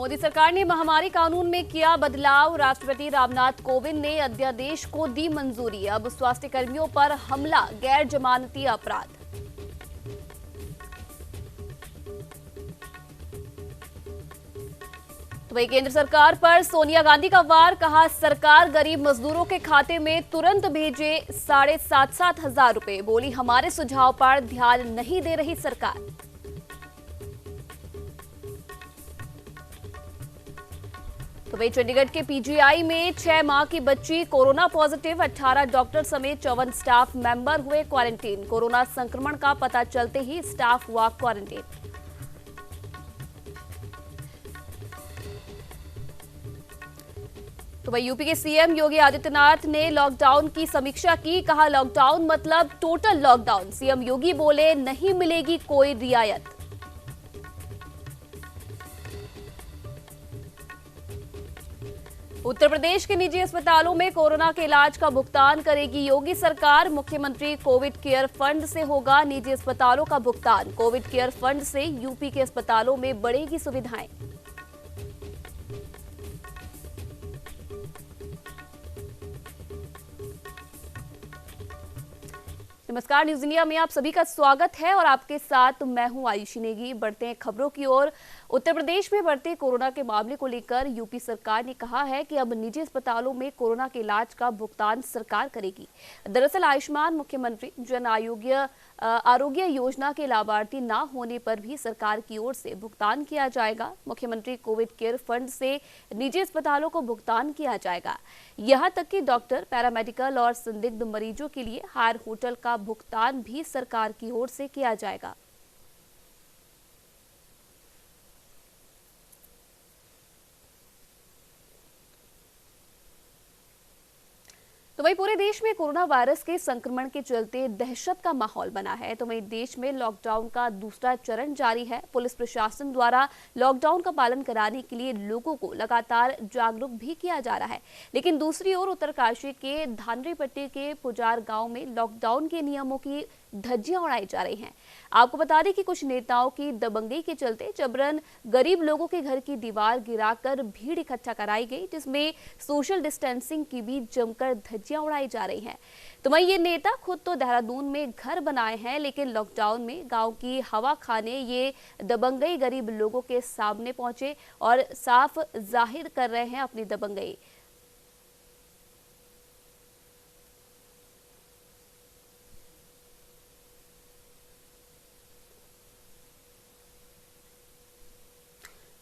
मोदी सरकार ने महामारी कानून में किया बदलाव। राष्ट्रपति रामनाथ कोविंद ने अध्यादेश को दी मंजूरी। अब स्वास्थ्य कर्मियों पर हमला गैर जमानती अपराध। तो वही केंद्र सरकार पर सोनिया गांधी का वार। कहा, सरकार गरीब मजदूरों के खाते में तुरंत भेजे 7,500 रुपए। बोली, हमारे सुझाव पर ध्यान नहीं दे रही सरकार। तो वही चंडीगढ़ के पीजीआई में 6 माह की बच्ची कोरोना पॉजिटिव। 18 डॉक्टर समेत 54 स्टाफ मेंबर हुए क्वारंटीन। कोरोना संक्रमण का पता चलते ही स्टाफ हुआ क्वारंटीन। तो वही यूपी के सीएम योगी आदित्यनाथ ने लॉकडाउन की समीक्षा की। कहा, लॉकडाउन मतलब टोटल लॉकडाउन। सीएम योगी बोले, नहीं मिलेगी कोई रियायत। उत्तर प्रदेश के निजी अस्पतालों में कोरोना के इलाज का भुगतान करेगी योगी सरकार। मुख्यमंत्री कोविड केयर फंड से होगा निजी अस्पतालों का भुगतान। कोविड केयर फंड से यूपी के अस्पतालों में बढ़ेगी सुविधाएं। नमस्कार, न्यूज इंडिया में आप सभी का स्वागत है और आपके साथ मैं हूं आयुषी नेगी। बढ़ते हैं खबरों की ओर। उत्तर प्रदेश में बढ़ते कोरोना के मामले को लेकर यूपी सरकार ने कहा है कि अब निजी अस्पतालों में कोरोना के इलाज का भुगतान सरकार करेगी। दरअसल आयुष्मान मुख्यमंत्री जन आरोग्य योजना के लाभार्थी न होने पर भी सरकार की ओर से भुगतान किया जाएगा। मुख्यमंत्री कोविड केयर फंड से निजी अस्पतालों को भुगतान किया जाएगा। यहां तक कि डॉक्टर, पैरामेडिकल और संदिग्ध मरीजों के लिए हायर होटल का भुगतान भी सरकार की ओर से किया जाएगा। तो वही पूरे देश में कोरोना वायरस के संक्रमण के चलते दहशत का माहौल बना है। तो वही देश में लॉकडाउन का दूसरा चरण जारी है। पुलिस प्रशासन द्वारा लॉकडाउन का पालन कराने के लिए लोगों को लगातार जागरूक भी किया जा रहा है। लेकिन दूसरी ओर उत्तरकाशी के धानरीपट्टी के पुजार गांव में लॉकडाउन के नियमों की धज्जियां उड़ाई जा रही हैं। आपको बता दें कि कुछ नेताओं की दबंगई के चलते जबरन गरीब लोगों के घर की दीवार गिराकर भीड़ इकट्ठा कराई गई, जिसमें सोशल डिस्टेंसिंग की भी जमकर धज्जियां उड़ाई जा रही हैं। तो वहीं ये नेता खुद तो देहरादून में घर बनाए हैं, लेकिन लॉकडाउन में गांव की हवा खाने ये दबंगई गरीब लोगों के सामने पहुंचे और साफ जाहिर कर रहे हैं अपनी दबंगई।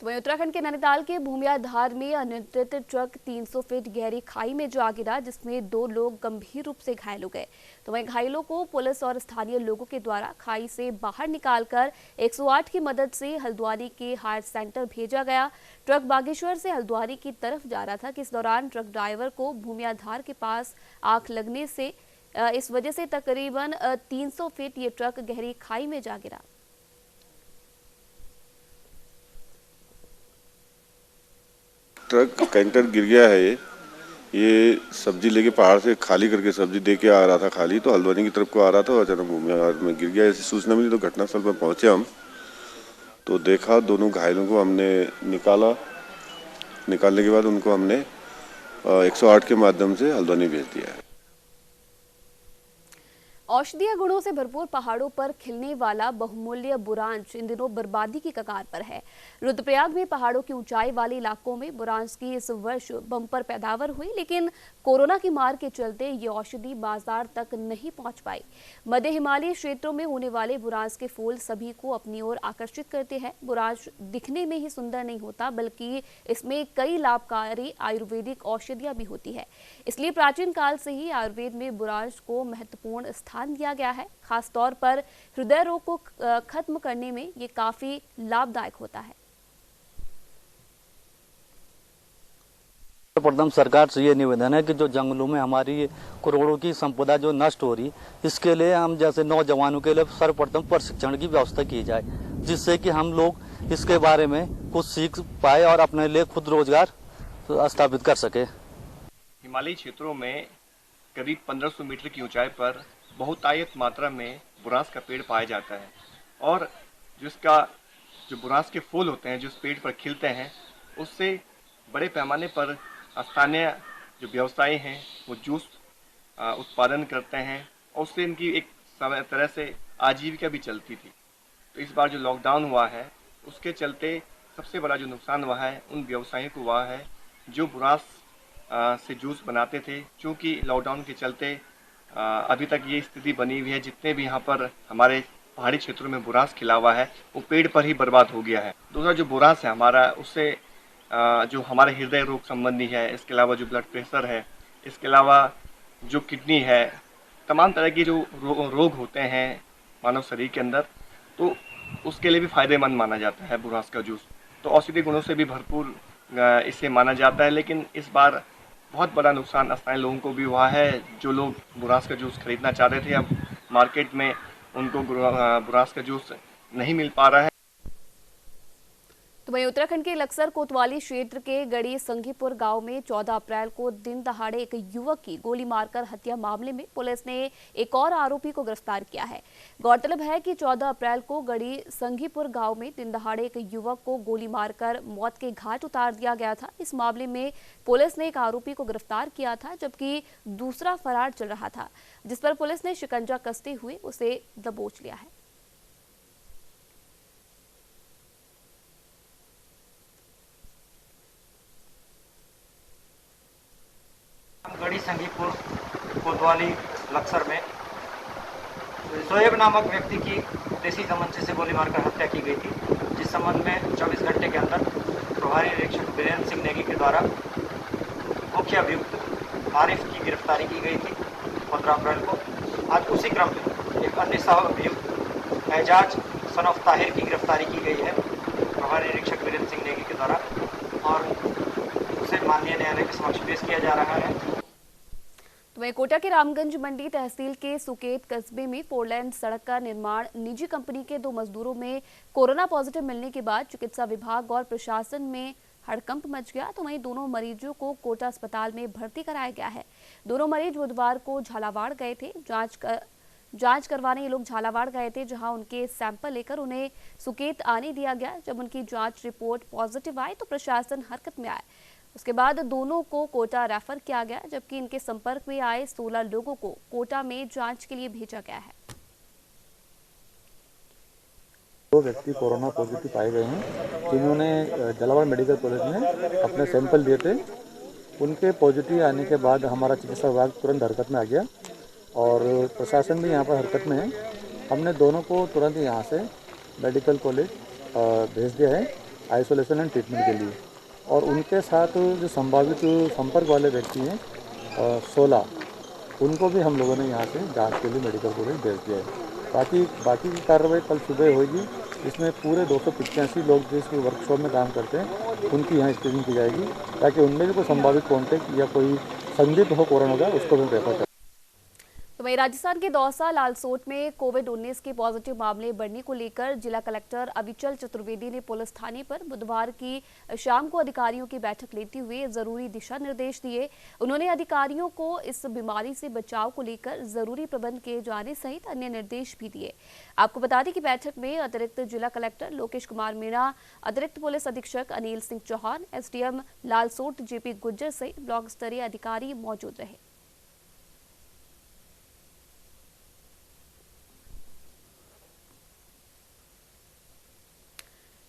तो वहीं उत्तराखंड के नैनीताल के भूमिया धार में अनियंत्रित ट्रक 300 फीट गहरी खाई में जा गिरा, जिसमें 2 लोग गंभीर रूप से घायल हो गए। तो वहीं घायलों को पुलिस और स्थानीय लोगों के द्वारा खाई से बाहर निकालकर 108 की मदद से हल्द्वानी के हायर सेंटर भेजा गया। ट्रक बागेश्वर से हल्द्वानी की तरफ जा रहा था कि इस दौरान ट्रक ड्राइवर को भूमिया धार के पास आग लगने से इस वजह से तकरीबन 300 फीट ये ट्रक गहरी खाई में जा गिरा। ट्रक कैंटर गिर गया है। ये सब्जी लेके पहाड़ से खाली करके सब्जी दे के आ रहा था खाली, तो हल्द्वानी की तरफ को आ रहा था और अचानक भूमिया में गिर गया। ऐसी सूचना मिली तो घटनास्थल पर पहुंचे हम, तो देखा दोनों घायलों को हमने निकाला। निकालने के बाद उनको हमने 108 के माध्यम से हल्द्वानी भेज दिया है। औषधीय गुणों से भरपूर पहाड़ों पर खिलने वाला बहुमूल्य बुरांश इन दिनों बर्बादी की कगार पर है। रुद्रप्रयाग में पहाड़ों की ऊंचाई वाले इलाकों में बुरांश की इस वर्ष बम्पर पैदावार हुई, लेकिन कोरोना की मार के चलते ये औषधि बाजार तक नहीं पहुंच पाई। मध्य हिमालयी क्षेत्रों में होने वाले बुरांश के फूल सभी को अपनी ओर आकर्षित करते हैं। बुरांश दिखने में ही सुंदर नहीं होता, बल्कि इसमें कई लाभकारी आयुर्वेदिक औषधियां भी होती है। इसलिए प्राचीन काल से ही आयुर्वेद में बुरांश को महत्वपूर्ण स्थान दिया गया है। खास तौर पर हृदय रोग को खत्म करने में ये काफी लाभदायक होता है। सर्वप्रथम सरकार से ये निवेदन है कि जो जंगलों में हमारी ये करोड़ों की संपदा जो नष्ट हो रही, इसके लिए हम जैसे नौजवानों के लिए सर्वप्रथम प्रशिक्षण की व्यवस्था की जाए, जिससे कि हम लोग इसके बारे में कुछ सीख पाए और अपने लिए खुद रोजगार स्थापित कर सके। हिमालयी क्षेत्रों में करीब 1500 मीटर की ऊंचाई पर बहुतायत मात्रा में बुरांस का पेड़ पाया जाता है और जो बुरांस के फूल होते हैं जो इस पेड़ पर खिलते हैं उससे बड़े पैमाने पर स्थानीय जो व्यवसायी हैं वो जूस उत्पादन करते हैं और उससे इनकी एक तरह से आजीविका भी चलती थी। तो इस बार जो लॉकडाउन हुआ है उसके चलते सबसे बड़ा जो नुकसान हुआ है उन व्यवसायियों को हुआ है जो बुरास से जूस बनाते थे। क्योंकि लॉकडाउन के चलते अभी तक ये स्थिति बनी हुई है, जितने भी यहाँ पर हमारे पहाड़ी क्षेत्रों में बुरास खिला हुआ है वो पेड़ पर ही बर्बाद हो गया है। दूसरा जो बुरास है हमारा, उससे जो हमारे हृदय रोग संबंधी है, इसके अलावा जो ब्लड प्रेशर है, इसके अलावा जो किडनी है, तमाम तरह के जो रोग होते हैं मानव शरीर के अंदर, तो उसके लिए भी फायदेमंद माना जाता है बुरास का जूस। तो औषधीय गुणों से भी भरपूर इसे माना जाता है। लेकिन इस बार बहुत बड़ा नुकसान स्थानीय लोगों को भी हुआ है। जो लोग बुरास का जूस खरीदना चाह रहे थे, अब मार्केट में उनको बुरास का जूस नहीं मिल पा रहा है। तो वहीं उत्तराखंड के लक्सर कोतवाली क्षेत्र के गढ़ी संघीपुर गांव में 14 अप्रैल को दिन दहाड़े एक युवक की गोली मारकर हत्या मामले में पुलिस ने एक और आरोपी को गिरफ्तार किया है। गौरतलब है कि 14 अप्रैल को गढ़ी संघीपुर गांव में दिन दहाड़े एक युवक को गोली मारकर मौत के घाट उतार दिया गया था। इस मामले में पुलिस ने एक आरोपी को गिरफ्तार किया था, जबकि दूसरा फरार चल रहा था, जिस पर पुलिस ने शिकंजा कसते हुए उसे दबोच लिया है। गढ़ी संघीपुर कोतवाली लक्सर में शोएब नामक व्यक्ति की देसी तमंचे से गोली मारकर हत्या की गई थी, जिस संबंध में 24 घंटे के अंदर प्रभारी निरीक्षक वीरेंद्र सिंह नेगी के द्वारा मुख्य अभियुक्त आरिफ की गिरफ्तारी की गई थी 15 अप्रैल को। आज उसी क्रम में एक अन्य सह अभियुक्त एजाज सन ऑफ ताहिर की गिरफ्तारी की गई है प्रभारी निरीक्षक वीरेंद्र सिंह नेगी के द्वारा, और उसे माननीय न्यायालय के समक्ष पेश किया जा रहा है। तो वहीं कोटा के रामगंज मंडी तहसील के सुकेत कस्बे में 4 लेन सड़क का निर्माण निजी कंपनी के 2 मजदूरों में कोरोना पॉजिटिव मिलने के बाद चिकित्सा विभाग और प्रशासन में हड़कंप मच गया। तो वहीं दोनों मरीजों को कोटा अस्पताल में भर्ती कराया गया है। दोनों मरीज बुधवार को झालावाड़ गए थे। जांच करवाने ये लोग झालावाड़ गए थे, जहां उनके सैंपल लेकर उन्हें सुकेत आने दिया गया। जब उनकी जांच रिपोर्ट पॉजिटिव आई तो प्रशासन हरकत में आया। उसके बाद दोनों को कोटा रेफर किया गया, जबकि इनके संपर्क में आए 16 लोगों को कोटा में जांच के लिए भेजा गया है। 2 व्यक्ति कोरोना पॉजिटिव पाए गए हैं, जिन्होंने झालावाड़ मेडिकल कॉलेज में अपने सैंपल दिए थे। उनके पॉजिटिव आने के बाद हमारा चिकित्सा विभाग तुरंत हरकत में आ गया और प्रशासन भी यहाँ पर हरकत में है। हमने दोनों को तुरंत यहाँ से मेडिकल कॉलेज भेज दिया है आइसोलेशन एंड ट्रीटमेंट के लिए। और उनके साथ जो संभावित संपर्क वाले व्यक्ति हैं 16, उनको भी हम लोगों ने यहाँ से जांच के लिए मेडिकल कॉलेज भेज दिया है। बाकी की कार्रवाई कल सुबह होगी। इसमें पूरे 285 लोग जो इस वर्कशॉप में काम करते हैं उनकी यहाँ स्क्रीनिंग की जाएगी, ताकि उनमें भी कोई संभावित कॉन्टैक्ट या कोई संदिग्ध हो कोरोना का, उसको भी रेफर करें। तो वहीं राजस्थान के दौसा लालसोट में कोविड-19 के पॉजिटिव मामले बढ़ने को लेकर जिला कलेक्टर अविचल चतुर्वेदी ने पुलिस थाने पर बुधवार की शाम को अधिकारियों की बैठक लेते हुए जरूरी दिशा निर्देश दिए। उन्होंने अधिकारियों को इस बीमारी से बचाव को लेकर जरूरी प्रबंध किए जाने सहित अन्य निर्देश भी दिए। आपको बता दें कि बैठक में अतिरिक्त जिला कलेक्टर लोकेश कुमार मीणा, अतिरिक्त पुलिस अधीक्षक अनिल सिंह चौहान, एसडीएम लालसोट जेपी गुज्जर सहित ब्लॉक स्तरीय अधिकारी मौजूद रहे।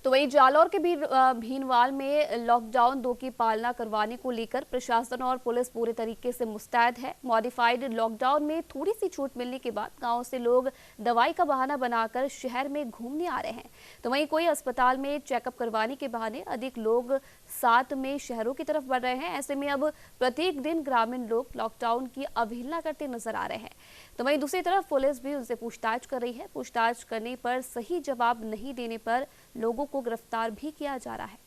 तो वहीं जालौर के भीनवाल में लॉकडाउन 2 की पालना करवाने को लेकर प्रशासन और पुलिस पूरे तरीके से मुस्तैद है। मॉडिफाइड लॉकडाउन में थोड़ी सी छूट मिलने के बाद गांव से लोग दवाई का बहाना बनाकर शहर में घूमने आ रहे हैं। तो वहीं कोई अस्पताल में चेकअप करवाने के बहाने अधिक लोग साथ में शहरों की तरफ बढ़ रहे हैं। ऐसे में अब प्रत्येक दिन ग्रामीण लोग लॉकडाउन की अवहेलना करते नजर आ रहे हैं। तो वहीं दूसरी तरफ पुलिस भी उनसे पूछताछ कर रही है। पूछताछ करने पर सही जवाब नहीं देने पर लोगों को गिरफ्तार भी किया जा रहा है।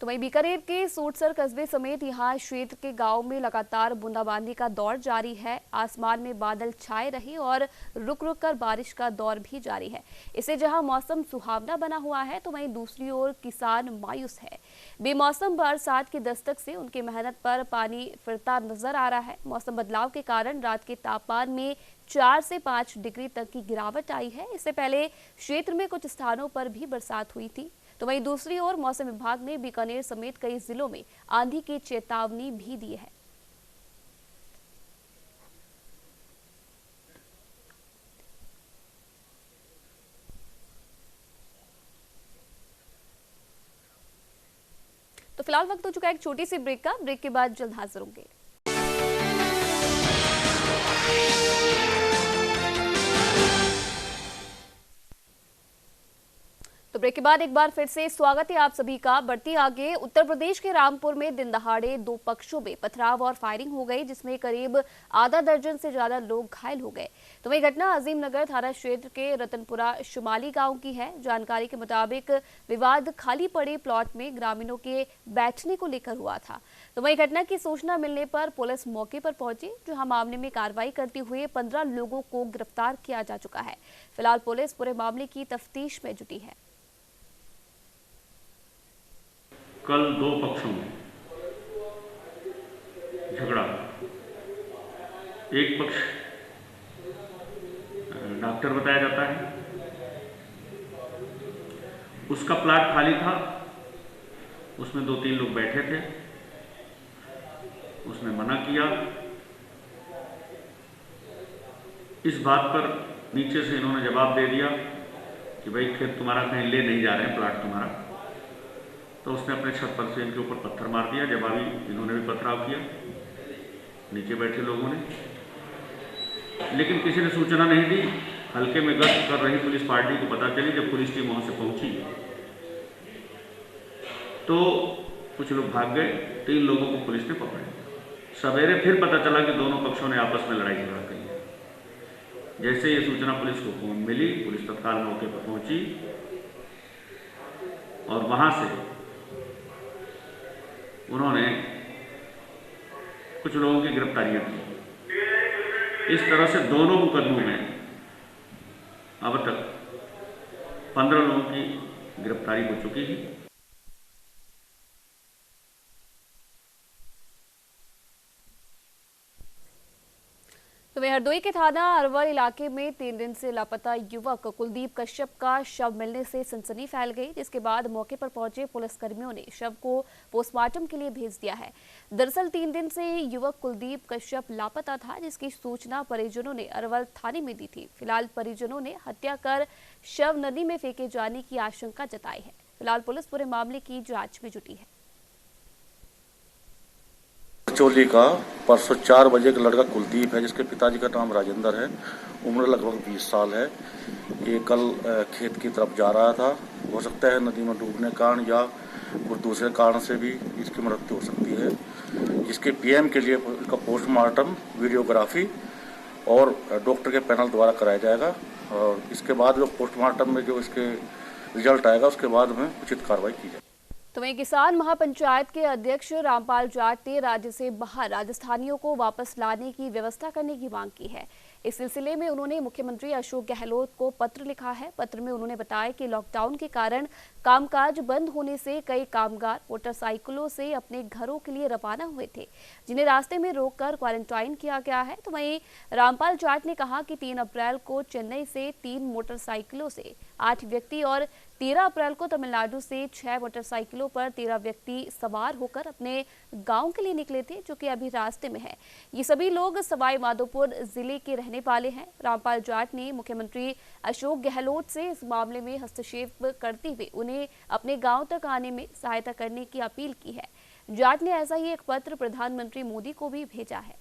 तो वहीं बीकानेर के सूटसर कस्बे समेत यहां क्षेत्र के गांव में लगातार बूंदाबांदी का दौर जारी है। आसमान में बादल छाए रहे और रुक रुक कर बारिश का दौर भी जारी है। इससे जहां मौसम सुहावना बना हुआ है तो वहीं दूसरी ओर किसान मायूस है। बेमौसम बरसात की दस्तक से उनकी मेहनत पर पानी फिरता नजर आ रहा है। मौसम बदलाव के कारण रात के तापमान में 4 से 5 डिग्री तक की गिरावट आई है। इससे पहले क्षेत्र में कुछ स्थानों पर भी बरसात हुई थी। तो वहीं दूसरी ओर मौसम विभाग ने बीकानेर समेत कई जिलों में आंधी की चेतावनी भी दी है। तो फिलहाल वक्त हो चुका है एक छोटी सी ब्रेक का। ब्रेक के बाद जल्द हाजिर होंगे। तो ब्रेक के बाद एक बार फिर से स्वागत है आप सभी का। बढ़ती आगे, उत्तर प्रदेश के रामपुर में दिन दहाड़े 2 पक्षों में पथराव और फायरिंग हो गई, जिसमें करीब आधा दर्जन से ज्यादा लोग घायल हो गए। तो वही घटना अजीम नगर थाना क्षेत्र के रतनपुरा शुमाली गांव की है। जानकारी के मुताबिक विवाद खाली पड़े प्लॉट में ग्रामीणों के बैठने को लेकर हुआ था। तो वही घटना की सूचना मिलने पर पुलिस मौके पर पहुंची, जहां मामले में कार्रवाई करते हुए 15 लोगों को गिरफ्तार किया जा चुका है। फिलहाल पुलिस पूरे मामले की तफ्तीश में जुटी है। कल 2 पक्षों में झगड़ा। एक पक्ष डॉक्टर बताया जाता है, उसका प्लाट खाली था, उसमें 2-3 लोग बैठे थे। उसने मना किया। इस बात पर नीचे से इन्होंने जवाब दे दिया कि भाई खेत तुम्हारा कहीं ले नहीं जा रहे हैं, प्लाट तुम्हारा। तो उसने अपने छत पर से इनके ऊपर पत्थर मार दिया। जवाबी इन्होंने भी पथराव किया, नीचे बैठे लोगों ने। लेकिन किसी ने सूचना नहीं दी। हल्के में गश्त कर रही पुलिस पार्टी को पता चली। जब पुलिस टीम वहां से पहुंची तो कुछ लोग भाग गए। 3 लोगों को पुलिस ने पकड़ लिया। सवेरे फिर पता चला कि दोनों पक्षों ने आपस में लड़ाई झगड़ा की है। जैसे ये सूचना पुलिस को फोन मिली, पुलिस तत्काल मौके पर पहुंची और वहां से उन्होंने कुछ लोगों की गिरफ्तारियां की। इस तरह से दोनों मुकदमों में अब तक 15 लोगों की गिरफ्तारी हो चुकी है। तो वहीं हरदोई के थाना अरवल इलाके में 3 दिन से लापता युवक कुलदीप कश्यप का शव मिलने से सनसनी फैल गई, जिसके बाद मौके पर पहुंचे पुलिसकर्मियों ने शव को पोस्टमार्टम के लिए भेज दिया है। दरअसल 3 दिन से युवक कुलदीप कश्यप लापता था, जिसकी सूचना परिजनों ने अरवल थाने में दी थी। फिलहाल परिजनों ने हत्या कर शव नदी में फेंके जाने की आशंका जताई है। फिलहाल पुलिस पूरे मामले की जाँच में जुटी है। चोली का परसों 4 बजे का लड़का कुलदीप है, जिसके पिताजी का नाम राजेंद्र है, उम्र लगभग 20 साल है। ये कल खेत की तरफ जा रहा था। हो सकता है नदी में डूबने के कारण या कुछ दूसरे कारण से भी इसकी मृत्यु हो सकती है, जिसके पीएम के लिए इसका पोस्टमार्टम, वीडियोग्राफी और डॉक्टर के पैनल द्वारा कराया जाएगा। और इसके बाद जो पोस्टमार्टम में जो इसके रिजल्ट आएगा उसके बाद में उचित कार्रवाई की जाएगी। तो वहीं किसान महापंचायत के अध्यक्ष रामपाल जाट ने राज्य से बाहर राजस्थानियों को वापस लाने की व्यवस्था करने की मांग की है। इस सिलसिले में उन्होंने मुख्यमंत्री अशोक गहलोत को पत्र लिखा है। पत्र में उन्होंने बताया कि लॉकडाउन के कारण कामकाज बंद होने से कई कामगार मोटरसाइकिलों से अपने घरों के लिए रवाना हुए थे, जिन्हें रास्ते में रोककर क्वारंटाइन किया गया है। तो वहीं रामपाल जाट ने कहा कि 3 अप्रैल को चेन्नई से 3 मोटरसाइकिलों से 8 व्यक्ति और 13 अप्रैल को तमिलनाडु से 6 मोटरसाइकिलों पर 13 व्यक्ति सवार होकर अपने गांव के लिए निकले थे, जो कि अभी रास्ते में है। ये सभी लोग सवाई माधोपुर जिले के रहने वाले हैं। रामपाल जाट ने मुख्यमंत्री अशोक गहलोत से इस मामले में हस्तक्षेप करते हुए उन्हें अपने गांव तक आने में सहायता करने की अपील की है। जाट ने ऐसा ही एक पत्र प्रधानमंत्री मोदी को भी भेजा है।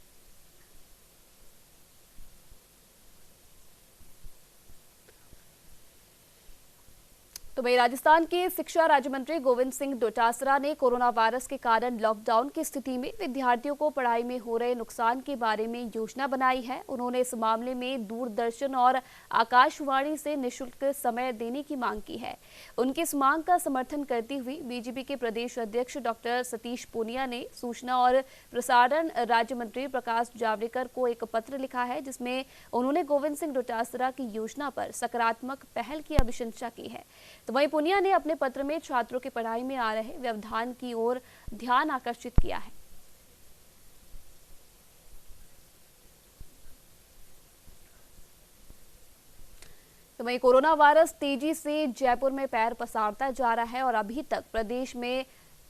तो तो वहीं राजस्थान के शिक्षा राज्य मंत्री गोविंद सिंह डोटासरा ने कोरोना वायरस के कारण लॉकडाउन की स्थिति में विद्यार्थियों को पढ़ाई में हो रहे नुकसान के बारे में योजना बनाई है। उन्होंने इस मामले में दूरदर्शन और आकाशवाणी से निःशुल्क समय देने की मांग की है। उनकी इस मांग का समर्थन करती हुई बीजेपी के प्रदेश अध्यक्ष डॉक्टर सतीश पूनिया ने सूचना और प्रसारण राज्य मंत्री प्रकाश जावड़ेकर को एक पत्र लिखा है, जिसमें उन्होंने गोविंद सिंह डोटासरा की योजना पर सकारात्मक पहल की अभिशंसा की है। तो वहीं पूनिया ने अपने पत्र में छात्रों की पढ़ाई में आ रहे व्यवधान की ओर ध्यान आकर्षित किया है। तो वहीं कोरोना वायरस तेजी से जयपुर में पैर पसारता जा रहा है और अभी तक प्रदेश में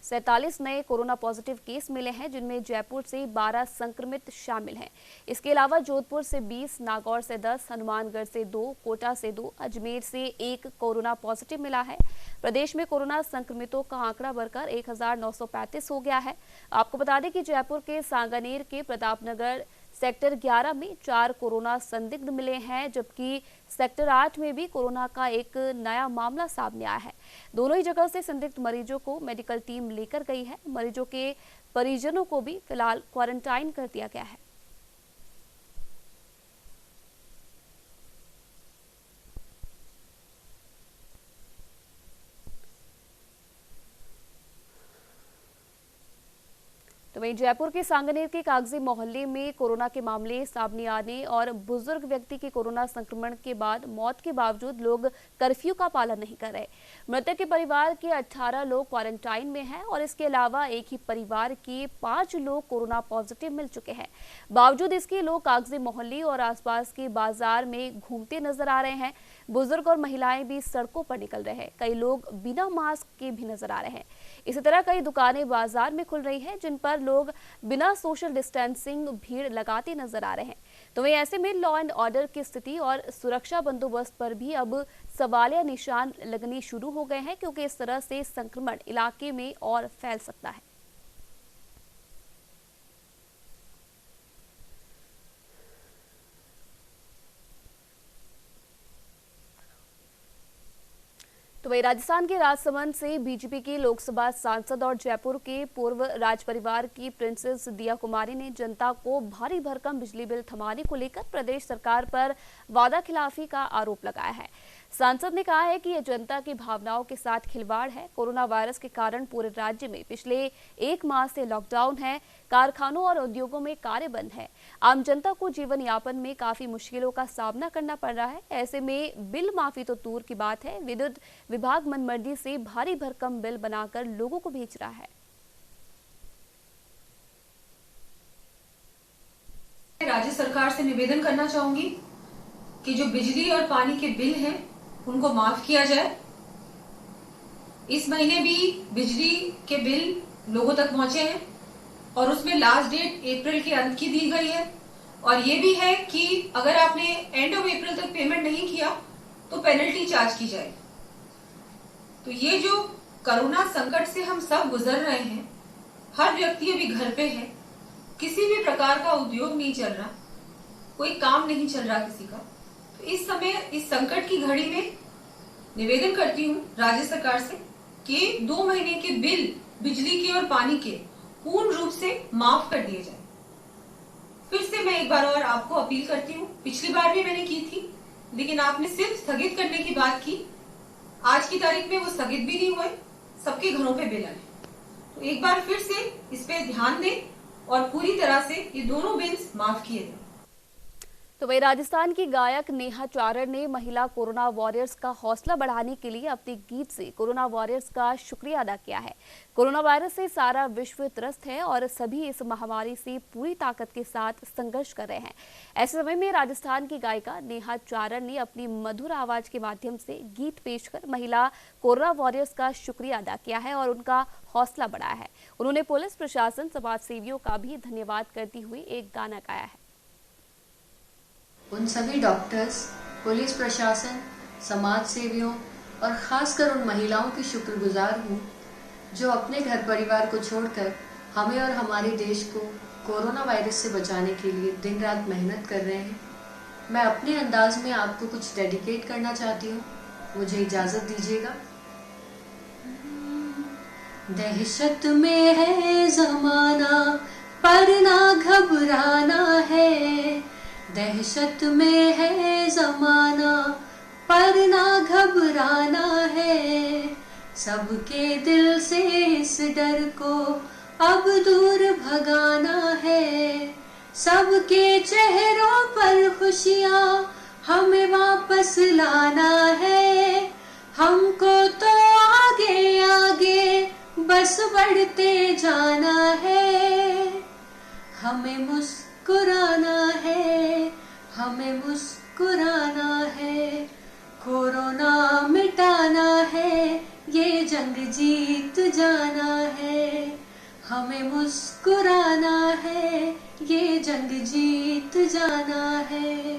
47 नए कोरोना पॉजिटिव केस मिले हैं, जिनमें जयपुर से 12 संक्रमित शामिल हैं। इसके अलावा जोधपुर से 20, नागौर से 10, हनुमानगढ़ से 2, कोटा से 2, अजमेर से 1 कोरोना पॉजिटिव मिला है। प्रदेश में कोरोना संक्रमितों का आंकड़ा बढ़कर 1935 हो गया है। आपको बता दें कि जयपुर के सांगानेर के प्रतापनगर सेक्टर 11 में 4 कोरोना संदिग्ध मिले हैं, जबकि सेक्टर 8 में भी कोरोना का एक नया मामला सामने आया है। दोनों ही जगह से संदिग्ध मरीजों को मेडिकल टीम लेकर गई है। मरीजों के परिजनों को भी फिलहाल क्वारंटाइन कर दिया गया है। तो वहीं जयपुर के सांगनेर के कागजी मोहल्ले में कोरोना के मामले सामने आने और बुजुर्ग व्यक्ति की कोरोना संक्रमण के बाद मौत के बावजूद लोग कर्फ्यू का पालन नहीं कर रहे। मृतक के परिवार के 18 लोग क्वारंटाइन में हैं और इसके अलावा एक ही परिवार के 5 लोग कोरोना पॉजिटिव मिल चुके हैं। बावजूद इसके लोग कागजी मोहल्ले और आसपास के बाजार में घूमते नजर आ रहे हैं। बुजुर्ग और महिलाएं भी सड़कों पर निकल रहे हैं। कई लोग बिना मास्क के भी नजर आ रहे हैं। इसी तरह कई दुकानें बाजार में खुल रही हैं, जिन पर लोग बिना सोशल डिस्टेंसिंग भीड़ लगाते नजर आ रहे हैं। तो वहीं ऐसे में लॉ एंड ऑर्डर की स्थिति और सुरक्षा बंदोबस्त पर भी अब सवालिया निशान लगने शुरू हो गए हैं, क्योंकि इस तरह से संक्रमण इलाके में और फैल सकता है। तो वही राजस्थान के राजसमंद से बीजेपी के लोकसभा सांसद और जयपुर के पूर्व राज परिवार की प्रिंसेस दिया कुमारी ने जनता को भारी भरकम बिजली बिल थमाने को लेकर प्रदेश सरकार पर वादा खिलाफी का आरोप लगाया है। सांसद ने कहा है कि यह जनता की भावनाओं के साथ खिलवाड़ है। कोरोना वायरस के कारण पूरे राज्य में पिछले 1 माह से लॉकडाउन है। कारखानों और उद्योगों में कार्य बंद है। आम जनता को जीवन यापन में काफी मुश्किलों का सामना करना पड़ रहा है। ऐसे में बिल माफी तो दूर की बात है, विद्युत विभाग मनमर्जी से भारी भरकम बिल बनाकर लोगों को भेज रहा है। राज्य सरकार से निवेदन करना चाहूंगी कि जो बिजली और पानी के बिल हैं उनको माफ किया जाए। इस महीने भी बिजली के बिल लोगों तक पहुंचे हैं और उसमें लास्ट डेट अप्रैल के अंत की दी गई है और ये भी है कि अगर आपने एंड ऑफ अप्रैल तक पेमेंट नहीं किया तो पेनल्टी चार्ज की जाए। तो ये जो कोरोना संकट से हम सब गुजर रहे हैं, हर व्यक्ति अभी घर पे है, किसी भी प्रकार का उद्योग नहीं चल रहा, कोई काम नहीं चल रहा किसी का। तो इस समय इस संकट की घड़ी में निवेदन करती हूँ राज्य सरकार से कि 2 महीने के बिल बिजली के और पानी के पूर्ण रूप से माफ कर दिए जाए। फिर से मैं एक बार और आपको अपील करती हूँ, पिछली बार भी मैंने की थी लेकिन आपने सिर्फ स्थगित करने की बात की। आज की तारीख में वो स्थगित भी नहीं हुए, सबके घरों पे बिल आए। तो एक बार फिर से इस पे ध्यान दें और पूरी तरह से ये दोनों बिल्स माफ किए जाए। तो वही राजस्थान की गायक नेहा चारण ने महिला कोरोना वॉरियर्स का हौसला बढ़ाने के लिए अपने गीत से कोरोना वॉरियर्स का शुक्रिया अदा किया है। कोरोना वायरस से सारा विश्व त्रस्त है और सभी इस महामारी से पूरी ताकत के साथ संघर्ष कर रहे हैं। ऐसे समय में राजस्थान की गायिका नेहा चारण ने अपनी मधुर आवाज के माध्यम से गीत पेश कर महिला कोरोना वॉरियर्स का शुक्रिया अदा किया है और उनका हौसला बढ़ाया है। उन्होंने पुलिस प्रशासन, समाज सेवियों का भी धन्यवाद करती हुई एक गाना गाया है। उन सभी डॉक्टर्स, पुलिस प्रशासन, समाज सेवियों और खासकर उन महिलाओं की शुक्रगुजार हूँ जो अपने घर परिवार को छोड़कर हमें और हमारे देश को कोरोना वायरस से बचाने के लिए दिन रात मेहनत कर रहे हैं। मैं अपने अंदाज में आपको कुछ डेडिकेट करना चाहती हूँ, मुझे इजाज़त दीजिएगा। दहशत में है जमाना पर ना घबराना है, दहशत में है जमाना पर ना घबराना है, सबके दिल से इस डर को अब दूर भगाना है, सबके चेहरों पर खुशियाँ हमें वापस लाना है, हमको तो आगे आगे बस बढ़ते जाना है, हमें मुस्कुराना है, हमें मुस्कुराना है, कोरोना मिटाना है, ये जंग जीत जाना है, हमें मुस्कुराना है, ये जंग जीत जाना है।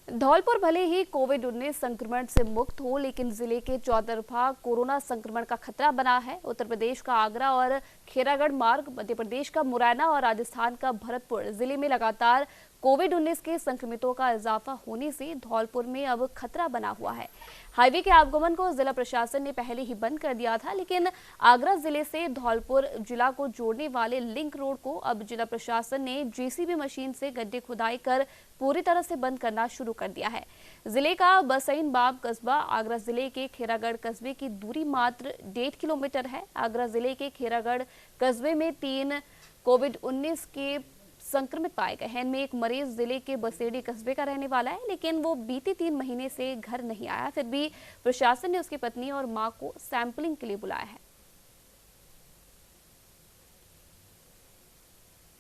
धौलपुर भले ही कोविड-19 संक्रमण से मुक्त हो, लेकिन जिले के चौतरफा कोरोना संक्रमण का खतरा बना है। उत्तर प्रदेश का आगरा और खेरागढ़ मार्ग, मध्य प्रदेश का मुरैना और राजस्थान का भरतपुर जिले में लगातार कोविड-19 के संक्रमितों का इजाफा होने से धौलपुर में अब खतरा बना हुआ है। हाईवे के आवागमन को जिला प्रशासन ने पहले ही बंद कर दिया था, लेकिन आगरा जिले से धौलपुर जिला को जोड़ने वाले लिंक रोड को अब जिला प्रशासन ने जेसीबी मशीन से गड्ढे खुदाई कर पूरी तरह से बंद करना शुरू कर दिया है। जिले का बसईन बाब कस्बा आगरा जिले के खेरागढ़ कस्बे की दूरी मात्र 1.5 किलोमीटर है। आगरा जिले के खेरागढ़ कस्बे में 3 कोविड-19 के संक्रमित पाए गए हैं। इनमें एक मरीज जिले के बसेड़ी कस्बे का रहने वाला है, लेकिन वो बीते 3 महीने से घर नहीं आया। फिर भी प्रशासन ने उसकी पत्नी और मां को सैंपलिंग के लिए बुलाया है।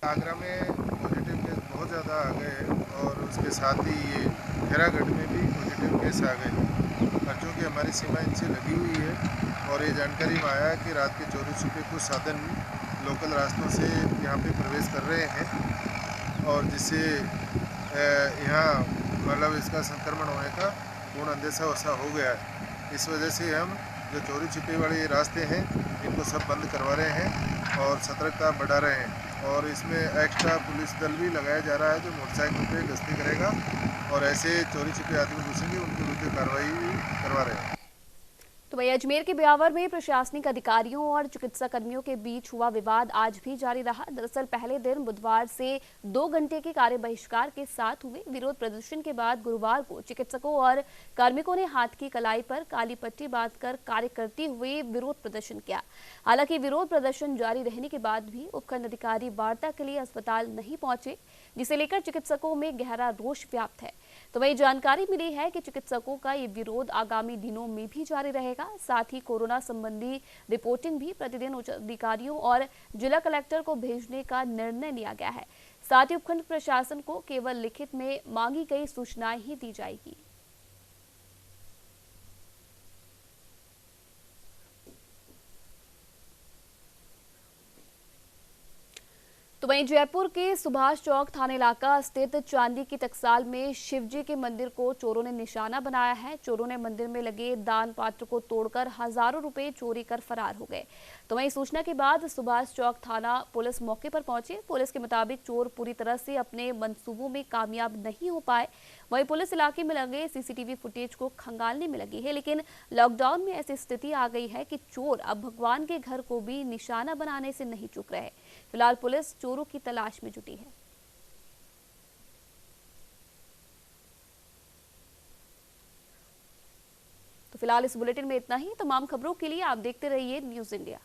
आगरा में पॉजिटिव केस बहुत ज़्यादा आ गए हैं और उसके साथ ही ये खेरागढ़ में भी पॉजिटिव केस आ गए, और चूँकि हमारी सीमा इनसे लगी हुई है और ये जानकारी में आया कि रात के चोरी छुपे कुछ साधन लोकल रास्तों से यहाँ पे प्रवेश कर रहे हैं, और जिससे यहाँ मतलब इसका संक्रमण होने का पूर्ण अंदेशा वैसा हो गया है। इस वजह से हम जो चोरी छिपे वाले रास्ते हैं इनको सब बंद करवा रहे हैं और सतर्कता बढ़ा रहे हैं, और इसमें एक्स्ट्रा पुलिस दल भी लगाया जा रहा है जो मोटरसाइकिल पे गश्ती करेगा और ऐसे चोरी छिपे आदमी घुसेंगे उनके विरुद्ध कार्रवाई करवा रहे हैं। तो वही अजमेर के ब्यावर में प्रशासनिक अधिकारियों और चिकित्सा कर्मियों के बीच हुआ विवाद आज भी जारी रहा। दरअसल पहले दिन बुधवार से 2 घंटे के कार्य बहिष्कार के साथ हुए विरोध प्रदर्शन के बाद गुरुवार को चिकित्सकों और कार्मिकों ने हाथ की कलाई पर काली पट्टी बांधकर कार्य करते हुए विरोध प्रदर्शन किया। हालांकि विरोध प्रदर्शन जारी रहने के बाद भी उपखंड अधिकारी वार्ता के लिए अस्पताल नहीं पहुंचे, जिसे लेकर चिकित्सकों में गहरा रोष व्याप्त है। तो वही जानकारी मिली है कि चिकित्सकों का ये विरोध आगामी दिनों में भी जारी रहेगा। साथ ही कोरोना संबंधी रिपोर्टिंग भी प्रतिदिन उच्च अधिकारियों और जिला कलेक्टर को भेजने का निर्णय लिया गया है। साथ ही उपखंड प्रशासन को केवल लिखित में मांगी गई सूचनाएं ही दी जाएगी। तो वहीं जयपुर के सुभाष चौक थाना इलाका स्थित चांदी की टकसाल में शिवजी के मंदिर को चोरों ने निशाना बनाया है। चोरों ने मंदिर में लगे दान पात्र को तोड़कर हजारों रुपए चोरी कर फरार हो गए। तो वहीं सूचना के बाद सुभाष चौक थाना पुलिस मौके पर पहुंची। पुलिस के मुताबिक चोर पूरी तरह से अपने मंसूबों में कामयाब नहीं हो पाए। वहीं पुलिस इलाके में लगे सीसीटीवी फुटेज को खंगालने में लगी है, लेकिन लॉकडाउन में ऐसी स्थिति आ गई है कि चोर अब भगवान के घर को भी निशाना बनाने से नहीं चूक रहे। फिलहाल पुलिस चोरों की तलाश में जुटी है। तो फिलहाल इस बुलेटिन में इतना ही। तमाम खबरों के लिए आप देखते रहिए न्यूज़ इंडिया।